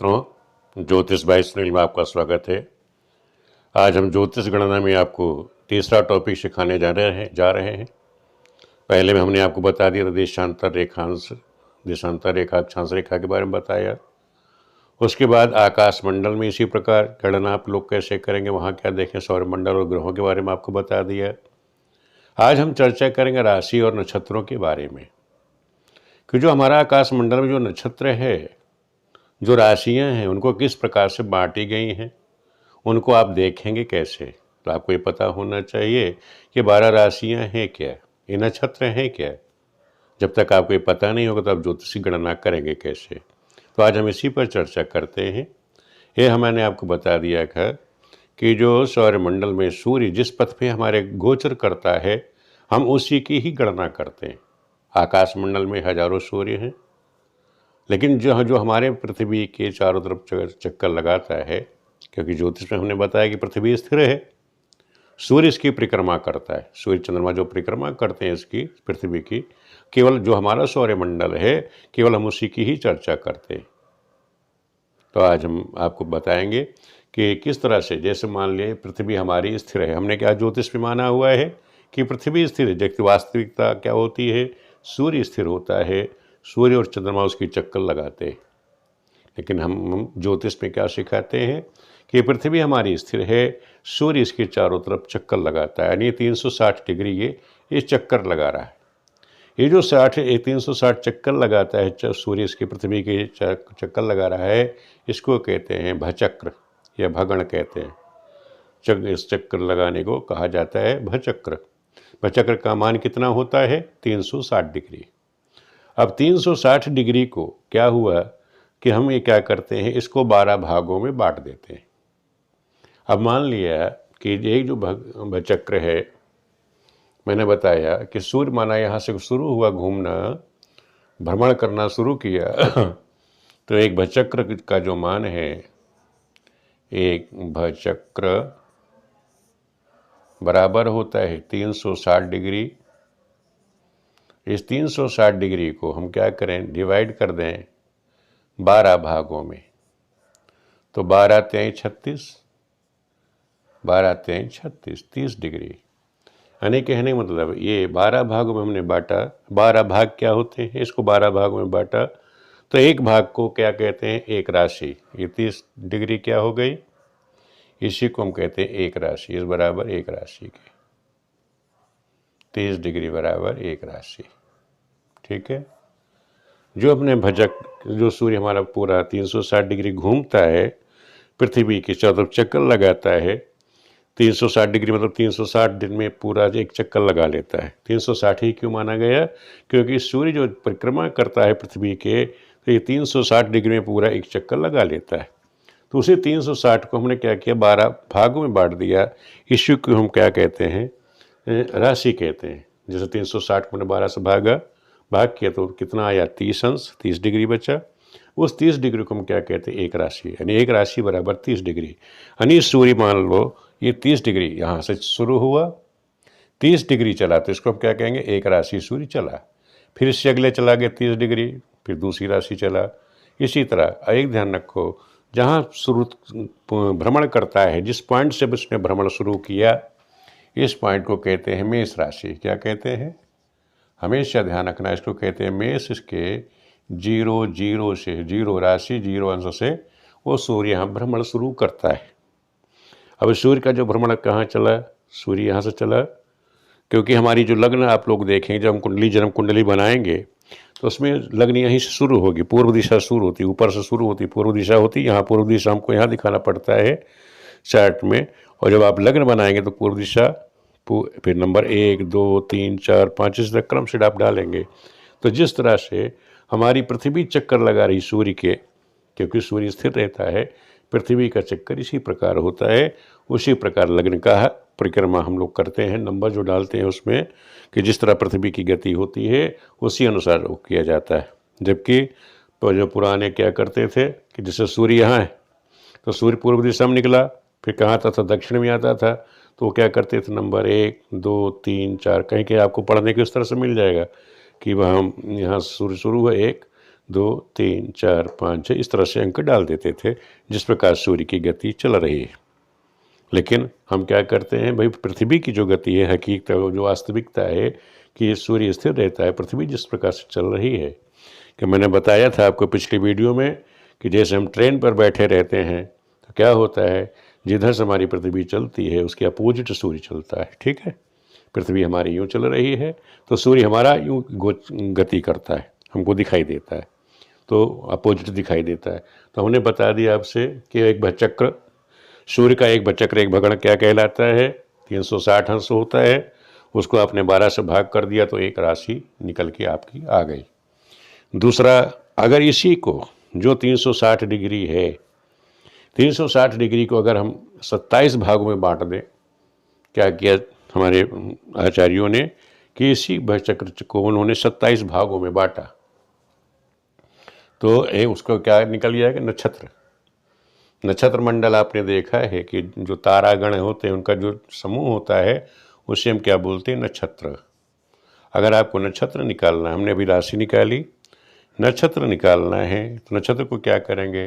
मित्रों, ज्योतिष बाई श्रेणी में आपका स्वागत है। आज हम ज्योतिष गणना में आपको तीसरा टॉपिक सिखाने जा रहे हैं। पहले में हमने आपको बता दिया देशांतर रेखा अक्षांश रेखा के बारे में बताया। उसके बाद आकाश मंडल में इसी प्रकार गणना आप लोग कैसे करेंगे, वहाँ क्या देखें, सौरमंडल और ग्रहों के बारे में आपको बता दिया। आज हम चर्चा करेंगे राशि और नक्षत्रों के बारे में कि जो हमारा आकाश मंडल में जो नक्षत्र है, जो राशियां हैं, उनको किस प्रकार से बांटी गई हैं, उनको आप देखेंगे कैसे। तो आपको ये पता होना चाहिए कि 12 राशियां हैं क्या, ये नक्षत्र हैं क्या। जब तक आपको ये पता नहीं होगा तो आप ज्योतिषी गणना करेंगे कैसे। तो आज हम इसी पर चर्चा करते हैं। ये मैंने आपको बता दिया था कि जो सौरमंडल में सूर्य जिस पथ पे हमारे गोचर करता है, हम उसी की ही गणना करते हैं। आकाश मंडल में हजारों सूर्य हैं, लेकिन जो हमारे पृथ्वी के चारों तरफ चक्कर लगाता है, क्योंकि ज्योतिष में हमने बताया कि पृथ्वी स्थिर है, सूर्य इसकी परिक्रमा करता है। सूर्य चंद्रमा जो परिक्रमा करते हैं इसकी पृथ्वी की, केवल जो हमारा सौरमंडल है, केवल हम उसी की ही चर्चा करते हैं। तो आज हम आपको बताएंगे कि किस तरह से, जैसे मान लिया पृथ्वी हमारी स्थिर है, हमने क्या ज्योतिष में माना हुआ है कि पृथ्वी स्थिर है, जबकि वास्तविकता क्या होती है, सूर्य स्थिर होता है, सूर्य और चंद्रमा उसकी चक्कर लगाते हैं। लेकिन हम ज्योतिष में क्या सिखाते हैं कि पृथ्वी हमारी स्थिर है, सूर्य इसके चारों तरफ चक्कर लगाता है, यानी 360 डिग्री ये चक्कर लगा रहा है। ये जो 360 चक्कर लगाता है सूर्य, इसकी पृथ्वी के चक्कर लगा रहा है, इसको कहते हैं भचक्र या भगण कहते हैं। इस चक्कर लगाने को कहा जाता है भचक्र। भचक्र का मान कितना होता है, 360 डिग्री। अब 360 डिग्री को क्या हुआ कि हम ये क्या करते हैं, इसको 12 भागों में बांट देते हैं। अब मान लिया कि एक जो भचक्र है, मैंने बताया कि सूर्य माना यहाँ से शुरू हुआ घूमना, भ्रमण करना शुरू किया तो एक भचक्र का जो मान है, एक भचक्र बराबर होता है 360 डिग्री। इस 360 डिग्री को हम क्या करें, डिवाइड कर दें 12 भागों में। तो 12 तेईं 36, 12 तेईं 36, 30 डिग्री। यानी कहने मतलब ये 12 भागों में हमने बांटा। 12 भाग क्या होते हैं, इसको 12 भागों में बांटा, तो एक भाग को क्या कहते हैं, एक राशि। ये 30 डिग्री क्या हो गई, इसी को हम कहते हैं एक राशि। इस बराबर एक राशि के 30 डिग्री बराबर एक राशि। ठीक है। जो अपने जो सूर्य हमारा पूरा 360 डिग्री घूमता है, पृथ्वी के चारों तरफ चक्कर लगाता है। 360 डिग्री मतलब 360 दिन में पूरा एक चक्कर लगा लेता है। 360 ही क्यों माना गया, क्योंकि सूर्य जो परिक्रमा करता है पृथ्वी के, तो ये 360 डिग्री में पूरा एक चक्कर लगा लेता है। तो उसी 360 को हमने क्या किया, 12 भागों में बांट दिया। इसी को हम क्या कहते हैं, राशि कहते हैं। जैसे 360 को मैंने 12 से भाग किया तो कितना आया, 30 अंश, 30 डिग्री बचा। उस 30 डिग्री को हम क्या कहते हैं, एक राशि। यानी एक राशि बराबर 30 डिग्री। यानी सूर्य मान लो ये 30 डिग्री यहाँ से शुरू हुआ, 30 डिग्री चला, तो इसको हम क्या कहेंगे, एक राशि सूर्य चला। फिर इससे अगले चला गया 30 डिग्री, फिर दूसरी राशि चला। इसी तरह एक ध्यान रखो, जहाँ शुरू भ्रमण करता है, जिस पॉइंट से उसने भ्रमण शुरू किया, इस पॉइंट को कहते हैं मेष राशि। क्या कहते हैं, हमेशा ध्यान रखना, इसको कहते हैं मेष। इसके 0 से 0 राशि 0 अंश से वो सूर्य यहाँ भ्रमण शुरू करता है। अब सूर्य का जो भ्रमण कहाँ चला, सूर्य यहाँ से चला, क्योंकि हमारी जो लग्न आप लोग देखेंगे, जब हम जन्म कुंडली बनाएंगे तो उसमें लग्न यहीं से शुरू होगी, पूर्व दिशा शुरू होती, ऊपर से शुरू होती, पूर्व दिशा होती। यहाँ पूर्व दिशा हमको यहाँ दिखाना पड़ता है चार्ट में। और जब आप लग्न बनाएंगे तो पूर्व दिशा, फिर नंबर 1 2 3 4 5 इस तरह क्रम से आप डालेंगे। तो जिस तरह से हमारी पृथ्वी चक्कर लगा रही सूर्य के, क्योंकि सूर्य स्थिर रहता है, पृथ्वी का चक्कर इसी प्रकार होता है। उसी प्रकार लग्न का परिक्रमा हम लोग करते हैं। नंबर जो डालते हैं उसमें कि जिस तरह पृथ्वी की गति होती है उसी अनुसार वो किया जाता है। जबकि तो जो पुराने क्या करते थे कि जैसे सूर्य यहाँ है तो सूर्य पूर्व दिशा में निकला, फिर कहाँ आता था, दक्षिण में आता था, तो वो क्या करते थे, नंबर 1 2 3 4 कहीं आपको पढ़ने की उस तरह से मिल जाएगा कि वहाँ यहाँ सूर्य शुरू है 1 2 3 4 5 6 इस तरह से अंक डाल देते थे जिस प्रकार सूर्य की गति चल रही है। लेकिन हम क्या करते हैं भाई, पृथ्वी की जो गति है, हकीकत जो वास्तविकता है कि ये सूर्य स्थिर रहता है, पृथ्वी जिस प्रकार से चल रही है कि मैंने बताया था आपको पिछली वीडियो में कि जैसे हम ट्रेन पर बैठे रहते हैं तो क्या होता है, जिधर से हमारी पृथ्वी चलती है उसके अपोजिट सूर्य चलता है। ठीक है, पृथ्वी हमारी यूँ चल रही है तो सूर्य हमारा यूँ गति करता है, हमको दिखाई देता है, तो अपोजिट दिखाई देता है। तो हमने बता दिया आपसे कि एक भचक्र, सूर्य का एक भचक्र, एक भगण क्या कहलाता है, 360 अंश होता है। उसको आपने 12 से भाग कर दिया तो एक राशि निकल के आपकी आ गई। दूसरा, अगर इसी को जो 360 डिग्री है, 360 डिग्री को अगर हम 27 भागों में बांट दें, क्या किया हमारे आचार्यों ने कि इसी भचक्र को उन्होंने 27 भागों में बांटा, तो उसको क्या निकल जाएगा, नक्षत्र। नक्षत्र मंडल आपने देखा है कि जो तारागण होते हैं उनका जो समूह होता है उसे हम क्या बोलते हैं, नक्षत्र। अगर आपको नक्षत्र निकालना है, हमने अभी राशि निकाली, नक्षत्र निकालना है तो नक्षत्र को क्या करेंगे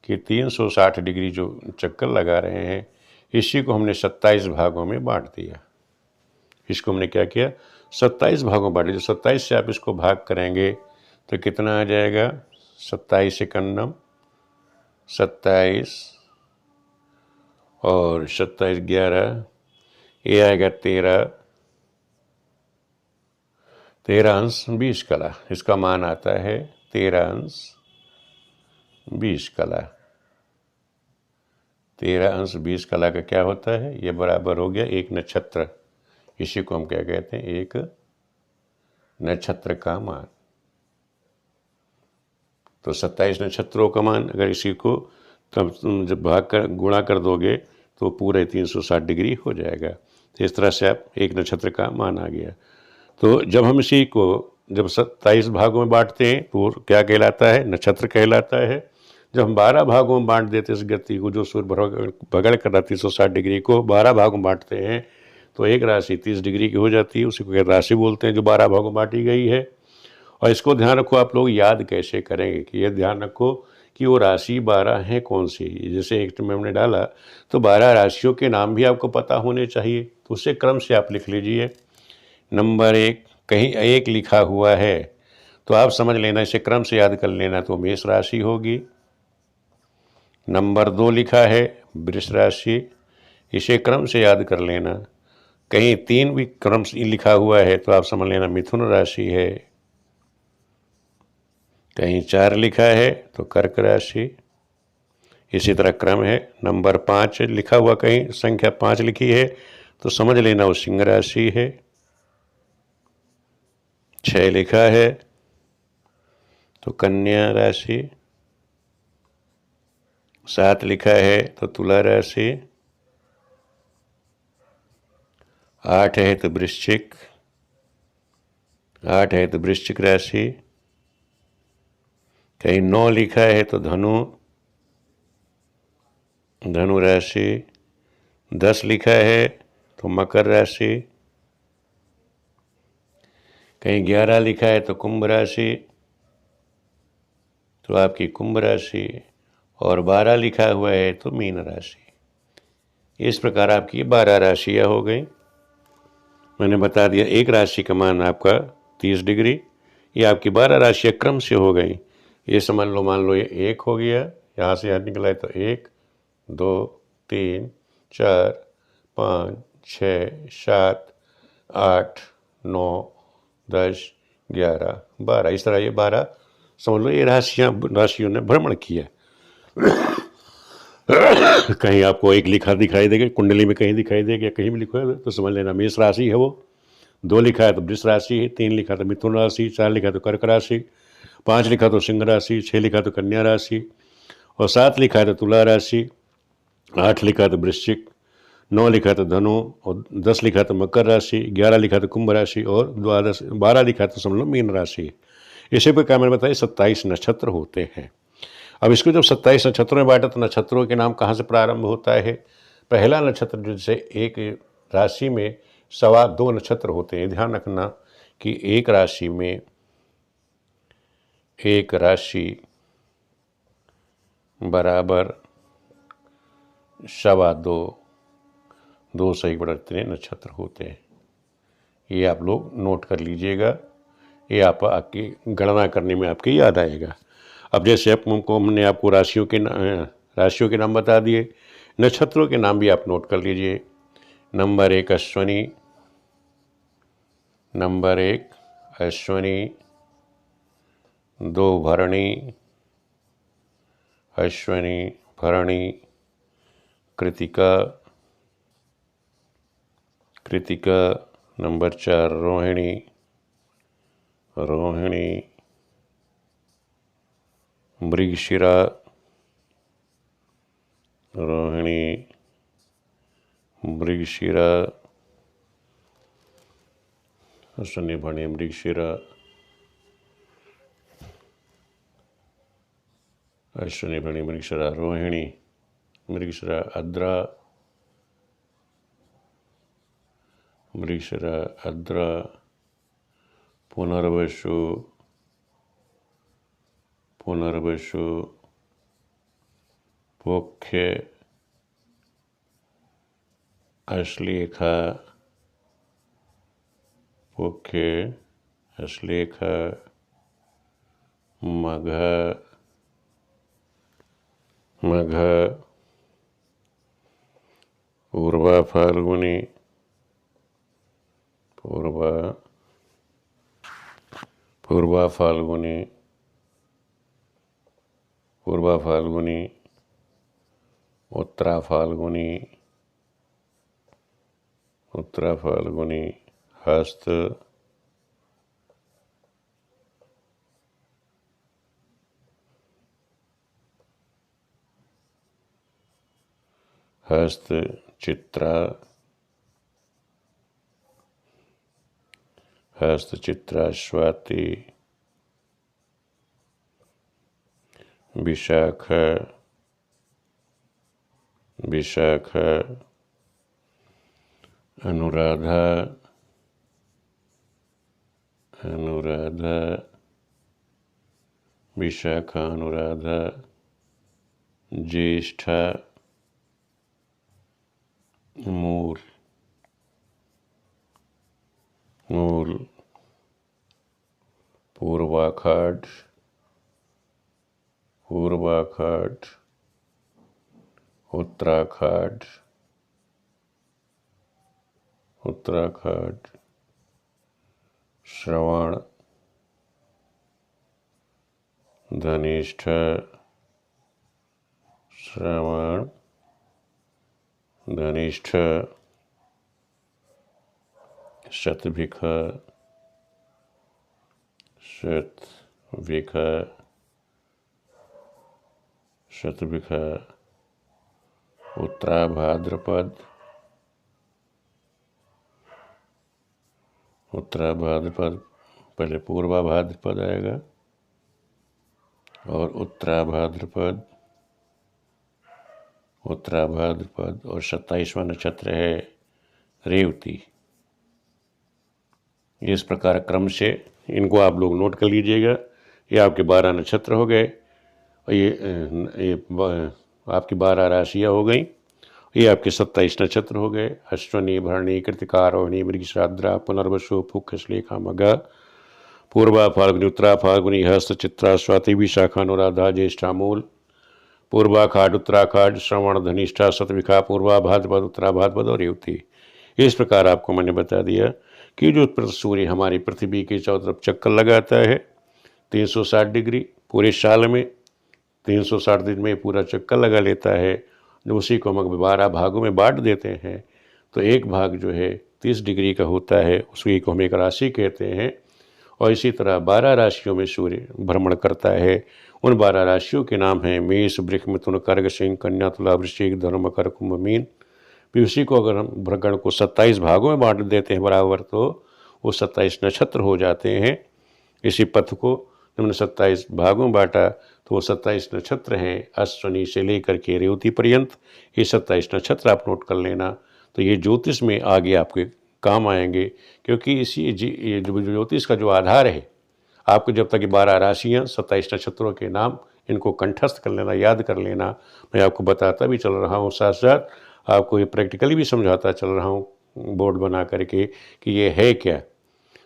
कि 360 डिग्री जो चक्कर लगा रहे हैं इसी को हमने 27 भागों में बांट दिया। इसको हमने क्या किया, 27 भागों में बांट दिया। 27 से आप इसको भाग करेंगे तो कितना आ जाएगा, 27 एकन्नम 27 और 27 11, ये आएगा 13 अंश 20 कला। इसका मान आता है 13 अंश 20 कला। 13 अंश 20 कला का क्या होता है, ये बराबर हो गया एक नक्षत्र। इसी को हम क्या कहते हैं, एक नक्षत्र का मान। तो 27 नक्षत्रों का मान अगर इसी को तब जब भाग कर गुणा कर दोगे तो पूरे 360 डिग्री हो जाएगा। तो इस तरह से आप एक नक्षत्र का मान आ गया। तो जब हम इसी को जब 27 भागों में बांटते हैं तो क्या कहलाता है, नक्षत्र कहलाता है। जब हम 12 भागों में बांट देते हैं इस गति को, जो सूर्य भगड़ कर रहा 360 डिग्री को 12 भागों में बांटते हैं तो एक राशि 30 डिग्री की हो जाती है। उसी को राशि बोलते हैं जो 12 भागों में बांटी गई है। और इसको ध्यान रखो, आप लोग याद कैसे करेंगे कि ये ध्यान रखो कि वो राशि 12 है कौन सी। जैसे एक में हमने डाला तो 12 राशियों के नाम भी आपको पता होने चाहिए, तो उसे क्रम से आप लिख लीजिए। नंबर 1 कहीं 1 लिखा हुआ है तो आप समझ लेना, इसे क्रम से याद कर लेना, तो मेष राशि होगी। नंबर 2 लिखा है वृष राशि, इसे क्रम से याद कर लेना। कहीं 3 भी क्रम से लिखा हुआ है तो आप समझ लेना मिथुन राशि है। कहीं 4 लिखा है तो कर्क राशि, इसी तरह क्रम है। नंबर 5 लिखा हुआ, कहीं संख्या 5 लिखी है तो समझ लेना वो सिंह राशि है। 6 लिखा है तो कन्या राशि। 7 लिखा है तो तुला राशि। 8 है तो वृश्चिक, 8 है तो वृश्चिक राशि। कहीं 9 लिखा है तो धनु, धनु राशि। 10 लिखा है तो मकर राशि। कहीं 11 लिखा है तो कुंभ राशि, तो आपकी कुंभ राशि। और 12 लिखा हुआ है तो मीन राशि। इस प्रकार आपकी 12 राशियाँ हो गई। मैंने बता दिया एक राशि का मान आपका 30 डिग्री, ये आपकी 12 राशियाँ क्रम से हो गई। ये समझ लो, मान लो ये 1 हो गया, यहाँ से यहाँ निकला है तो 1 2 3 4 5 6 7 8 9 10 11 12, इस तरह ये 12 समझ लो ये राशियों ने भ्रमण किया। कहीं आपको 1 लिखा दिखाई देगा कुंडली में, कहीं दिखाई देगा, कहीं भी लिखा है तो समझ लेना मेष राशि है वो। 2 लिखा है तो वृष राशि है। 3 लिखा तो मिथुन राशि। 4 लिखा तो कर्क राशि। 5 लिखा तो सिंह राशि। 6 लिखा तो कन्या राशि। और 7 लिखा है तो तुला राशि। 8 लिखा तो वृश्चिक। 9 लिखा तो धनु। और 10 लिखा तो मकर राशि। 11 लिखा तो कुंभ राशि। और 12 लिखा तो समझ लो मीन राशि। इसी प्रकार मैंने बताया 27 नक्षत्र होते हैं। अब इसको जब 27 नक्षत्रों में बांटा तो नक्षत्रों के नाम कहाँ से प्रारंभ होता है। पहला नक्षत्र जैसे एक राशि में 2.25 नक्षत्र होते हैं। ध्यान रखना कि एक राशि में एक राशि बराबर 2.25 2 से 1 बराबर इतने नक्षत्र होते हैं। ये आप लोग नोट कर लीजिएगा, ये आपकी गणना करने में आपके याद आएगा। अब जैसे हमने आपको राशियों के नाम बता दिए, नक्षत्रों के नाम भी आप नोट कर लीजिए। नंबर 1 अश्विनी, नंबर 1 अश्विनी, 2 भरणी, अश्विनी भरणी, कृतिका, कृतिका, नंबर 4 रोहिणी, रोहिणी, मृगशिरा, रोहिणी, मृगशिरा, अश्विनी भरणी मृगशिरा, अश्विनी भरणी मृगशिरा रोहिणी, मृगशिरा आद्रा, मृगशिरा आद्रा, पुनर्वसु, पुनर्वसु, पोख्य, अश्लेखा, पोख्य, अश्लेखा, मघ, मघ, पूर्वा फाल्गुनी, पूर्वा फाल्गुनी, पूर्वा फाल्गुनी, उत्तरा फाल्गुनी, उत्तरा फाल्गुनी, हस्त, हस्त, चित्रा, हस्त, चित्रा, स्वाति, विशाख, विशाख, अनुराधा, अनुराधा, विशाखा, अनुराधा, ज्येष्ठा, मूल, मूल, पूर्वाखाड़, पूर्वाखाड़, उत्तराखाड़, उत्तराखाड़, श्रवण, धनिष्ठ, श्रवण, धनिष्ठ, शतभिख, शतभिख, शतभिख, उत्तरा भाद्रपद, उत्तरा भाद्रपद, पहले पूर्वा भाद्रपद आएगा और उत्तरा भाद्रपद, उत्तरा भाद्रपद, और 27वां नक्षत्र है रेवती। इस प्रकार क्रम से इनको आप लोग नोट कर लीजिएगा। ये आपके 12 नक्षत्र हो गए और ये आपकी 12 राशियाँ हो गई। ये आपके 27 नक्षत्र हो गए। अश्विनी, भरणी, कृतिका, रोहिणी, मृगशिरा, पुनर्वसु, पुख्य, श्लेखा, मघ, पूर्वा फाल्गुनी, उत्तरा फाल्गुनी, हस्त, चित्रा, स्वाति, विशाखा, अनुराधा, ज्येष्ठा, मूल, पूर्वाखाड़, उत्तराखाड़, श्रवण, धनिष्ठा, शतभिखा, पूर्वा भाद्रपद, उत्तरा भाद्रपद और रेवती। इस प्रकार आपको मैंने बता दिया कि जो सूर्य हमारी पृथ्वी के चारों तरफ चक्कर लगाता है 360 डिग्री पूरे साल में, 360 दिन में पूरा चक्कर लगा लेता है। जो उसी को हम 12 भागों में बांट देते हैं तो एक भाग जो है 30 डिग्री का होता है, उसी को हम एक राशि कहते हैं। और इसी तरह 12 राशियों में सूर्य भ्रमण करता है। उन 12 राशियों के नाम हैं मेष, वृष, मिथुन, कर्क, सिंह, कन्या, तुला, वृश्चिक, धनु, मकर, कुंभ, मीन। फिर उसी को अगर हम भ्रगण को 27 भागों में बांट देते हैं बराबर तो वो 27 नक्षत्र हो जाते हैं। इसी पथ को जब हमने 27 भागों में बांटा तो वो 27 नक्षत्र हैं, अश्विनी से लेकर के रेवती पर्यंत। ये 27 नक्षत्र आप नोट कर लेना, तो ये ज्योतिष में आगे आपके काम आएंगे। क्योंकि इसी ये जो ज्योतिष का जो आधार है, आपको जब तक 12 राशियाँ 27 नक्षत्रों के नाम इनको कंठस्थ कर लेना, याद कर लेना। मैं आपको बताता भी चल रहा हूँ, साथ साथ आपको ये प्रैक्टिकली भी समझाता चल रहा हूँ बोर्ड बना करके कि ये है क्या।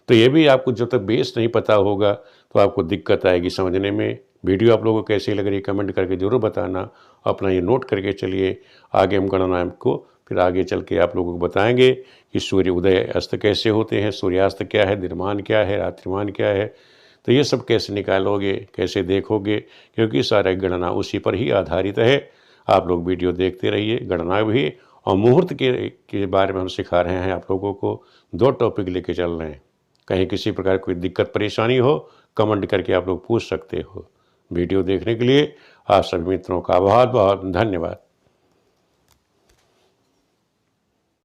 तो ये भी आपको जब तक बेस नहीं पता होगा तो आपको दिक्कत आएगी समझने में। वीडियो आप लोगों को कैसी लग रही है कमेंट करके ज़रूर बताना। अपना ये नोट करके चलिए, आगे हम गणना को फिर आगे चल के आप लोगों को बताएंगे कि सूर्य उदय अस्त कैसे होते हैं, सूर्यास्त क्या है, दिनमान क्या है, रात्रिमान क्या है। तो ये सब कैसे निकालोगे, कैसे देखोगे, क्योंकि सारा गणना उसी पर ही आधारित है। आप लोग वीडियो देखते रहिए, गणना भी और मुहूर्त के बारे में हम सिखा रहे हैं आप लोगों को। 2 टॉपिक लेके चल रहे हैं। कहीं किसी प्रकार कोई दिक्कत परेशानी हो कमेंट करके आप लोग पूछ सकते हो। वीडियो देखने के लिए आप सभी मित्रों का बहुत बहुत धन्यवाद।